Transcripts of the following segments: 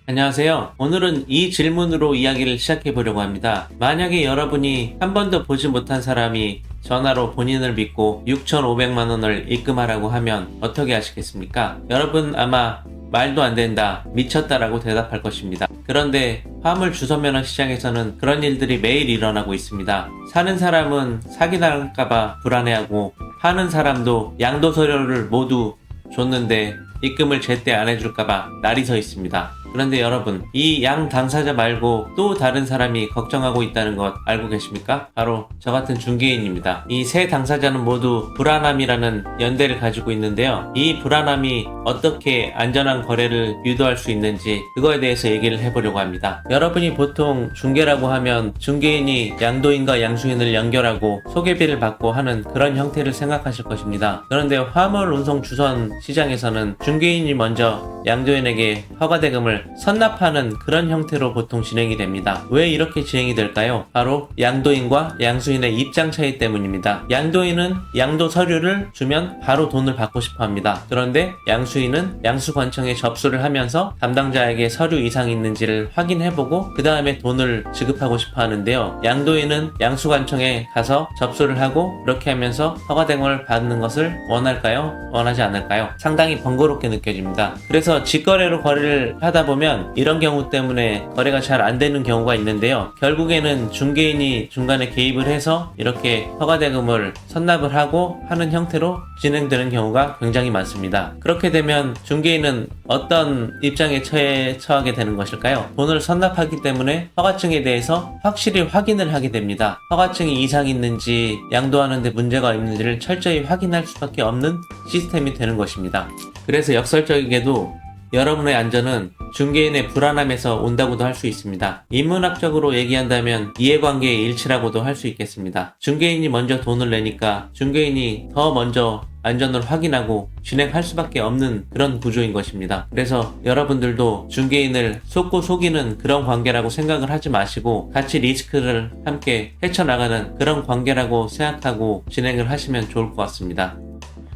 안녕하세요. 오늘은 이 질문으로 이야기를 시작해 보려고 합니다. 만약에 여러분이 한 번도 보지 못한 사람이 전화로 본인을 믿고 6,500만 원을 입금하라고 하면 어떻게 하시겠습니까? 여러분 아마 말도 안 된다, 미쳤다라고 대답할 것입니다. 그런데 화물 주소면허 시장에서는 그런 일들이 매일 일어나고 있습니다. 사는 사람은 사기당할까봐 불안해하고 파는 사람도 양도서류를 모두 줬는데 입금을 제때 안 해줄까봐 날이 서 있습니다. 그런데 여러분, 이 양 당사자 말고 또 다른 사람이 걱정하고 있다는 것 알고 계십니까? 바로 저 같은 중개인입니다. 이 세 당사자는 모두 불안함이라는 연대를 가지고 있는데요. 이 불안함이 어떻게 안전한 거래를 유도할 수 있는지 그거에 대해서 얘기를 해보려고 합니다. 여러분이 보통 중개라고 하면 중개인이 양도인과 양수인을 연결하고 소개비를 받고 하는 그런 형태를 생각하실 것입니다. 그런데 화물 운송 주선 시장에서는 중개인이 먼저 양도인에게 허가대금을 선납하는 그런 형태로 보통 진행이 됩니다. 왜 이렇게 진행이 될까요? 바로 양도인과 양수인의 입장 차이 때문입니다. 양도인은 양도 서류를 주면 바로 돈을 받고 싶어 합니다. 그런데 양수인은 양수관청에 접수를 하면서 담당자에게 서류 이상이 있는지를 확인해보고 그 다음에 돈을 지급하고 싶어 하는데요. 양도인은 양수관청에 가서 접수를 하고 이렇게 하면서 허가대금을 받는 것을 원할까요? 원하지 않을까요? 상당히 번거롭게 느껴집니다. 그래서 직거래로 거래를 하다 보면 이런 경우 때문에 거래가 잘 안 되는 경우가 있는데요. 결국에는 중개인이 중간에 개입을 해서 이렇게 허가대금을 선납을 하고 하는 형태로 진행되는 경우가 굉장히 많습니다. 그렇게 되면 중개인은 어떤 입장에 처하게 되는 것일까요? 돈을 선납하기 때문에 허가증에 대해서 확실히 확인을 하게 됩니다. 허가증이 이상이 있는지 양도하는데 문제가 있는지를 철저히 확인할 수밖에 없는 시스템이 되는 것입니다. 그래서 역설적이게도 여러분의 안전은 중개인의 불안함에서 온다고도 할 수 있습니다. 인문학적으로 얘기한다면 이해관계의 일치라고도 할 수 있겠습니다. 중개인이 먼저 돈을 내니까 중개인이 더 먼저 안전을 확인하고 진행할 수밖에 없는 그런 구조인 것입니다. 그래서 여러분들도 중개인을 속고 속이는 그런 관계라고 생각을 하지 마시고 같이 리스크를 함께 헤쳐나가는 그런 관계라고 생각하고 진행을 하시면 좋을 것 같습니다.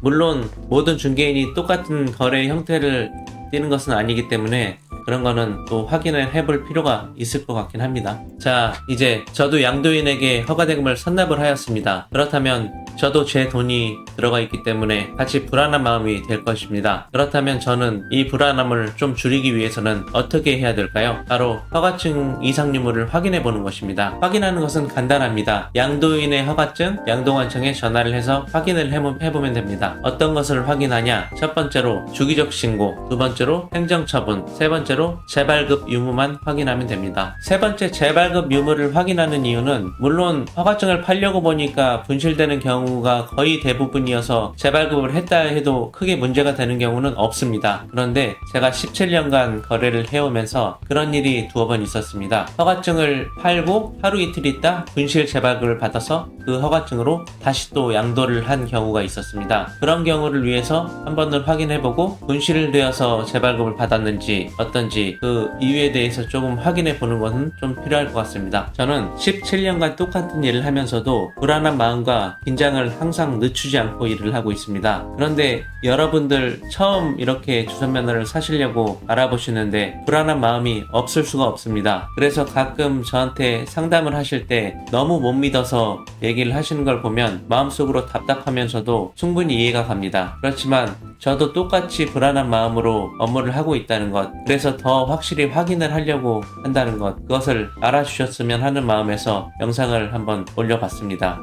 물론 모든 중개인이 똑같은 거래 형태를 띄는 것은 아니기 때문에 그런 거는 또 확인을 해볼 필요가 있을 것 같긴 합니다. 자, 이제 저도 양도인에게 허가대금을 선납을 하였습니다. 그렇다면 저도 제 돈이 들어가 있기 때문에 같이 불안한 마음이 될 것입니다. 그렇다면 저는 이 불안함을 좀 줄이기 위해서는 어떻게 해야 될까요? 바로 허가증 이상 유무를 확인해 보는 것입니다. 확인하는 것은 간단합니다. 양도인의 허가증, 양도관청에 전화를 해서 확인을 해보면 됩니다. 어떤 것을 확인하냐? 첫 번째로 주기적 신고, 두 번째로 행정처분, 세 번째로 재발급 유무만 확인하면 됩니다. 세 번째 재발급 유무를 확인하는 이유는 물론 허가증을 팔려고 보니까 분실되는 경우가 거의 대부분이어서 재발급을 했다 해도 크게 문제가 되는 경우는 없습니다. 그런데 제가 17년간 거래를 해오면서 그런 일이 두어 번 있었습니다. 허가증을 팔고 하루 이틀 있다 분실 재발급을 받아서 그 허가증으로 다시 또 양도를 한 경우가 있었습니다. 그런 경우를 위해서 한 번은 확인해보고 분실되어서 재발급을 받았는지 어떤지 그 이유에 대해서 조금 확인해 보는 것은 좀 필요할 것 같습니다. 저는 17년간 똑같은 일을 하면서도 불안한 마음과 긴장을 항상 늦추지 않고 일을 하고 있습니다. 그런데 여러분들 처음 이렇게 주선면허를 사시려고 알아보시는데 불안한 마음이 없을 수가 없습니다. 그래서 가끔 저한테 상담을 하실 때 너무 못 믿어서 얘기를 하시는 걸 보면 마음속으로 답답하면서도 충분히 이해가 갑니다. 그렇지만 저도 똑같이 불안한 마음으로 업무를 하고 있다는 것, 그래서 더 확실히 확인을 하려고 한다는 것, 그것을 알아주셨으면 하는 마음에서 영상을 한번 올려봤습니다.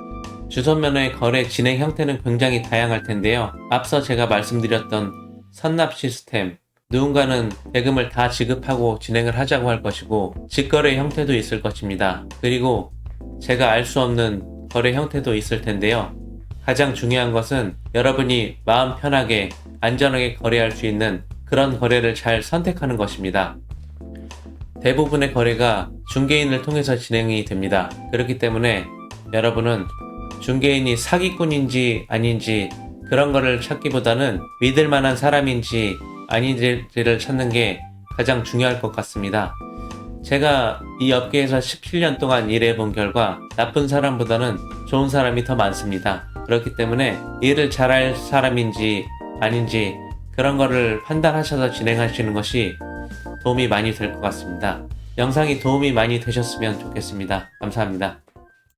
주선면허의 거래 진행 형태는 굉장히 다양할 텐데요. 앞서 제가 말씀드렸던 선납 시스템, 누군가는 대금을 다 지급하고 진행을 하자고 할 것이고 직거래 형태도 있을 것입니다. 그리고 제가 알 수 없는 거래 형태도 있을 텐데요. 가장 중요한 것은 여러분이 마음 편하게 안전하게 거래할 수 있는 그런 거래를 잘 선택하는 것입니다. 대부분의 거래가 중개인을 통해서 진행이 됩니다. 그렇기 때문에 여러분은 중개인이 사기꾼인지 아닌지 그런 거를 찾기보다는 믿을 만한 사람인지 아닌지를 찾는 게 가장 중요할 것 같습니다. 제가 이 업계에서 17년 동안 일해본 결과 나쁜 사람보다는 좋은 사람이 더 많습니다. 그렇기 때문에 일을 잘할 사람인지 아닌지 그런 거를 판단하셔서 진행하시는 것이 도움이 많이 될 것 같습니다. 영상이 도움이 많이 되셨으면 좋겠습니다. 감사합니다.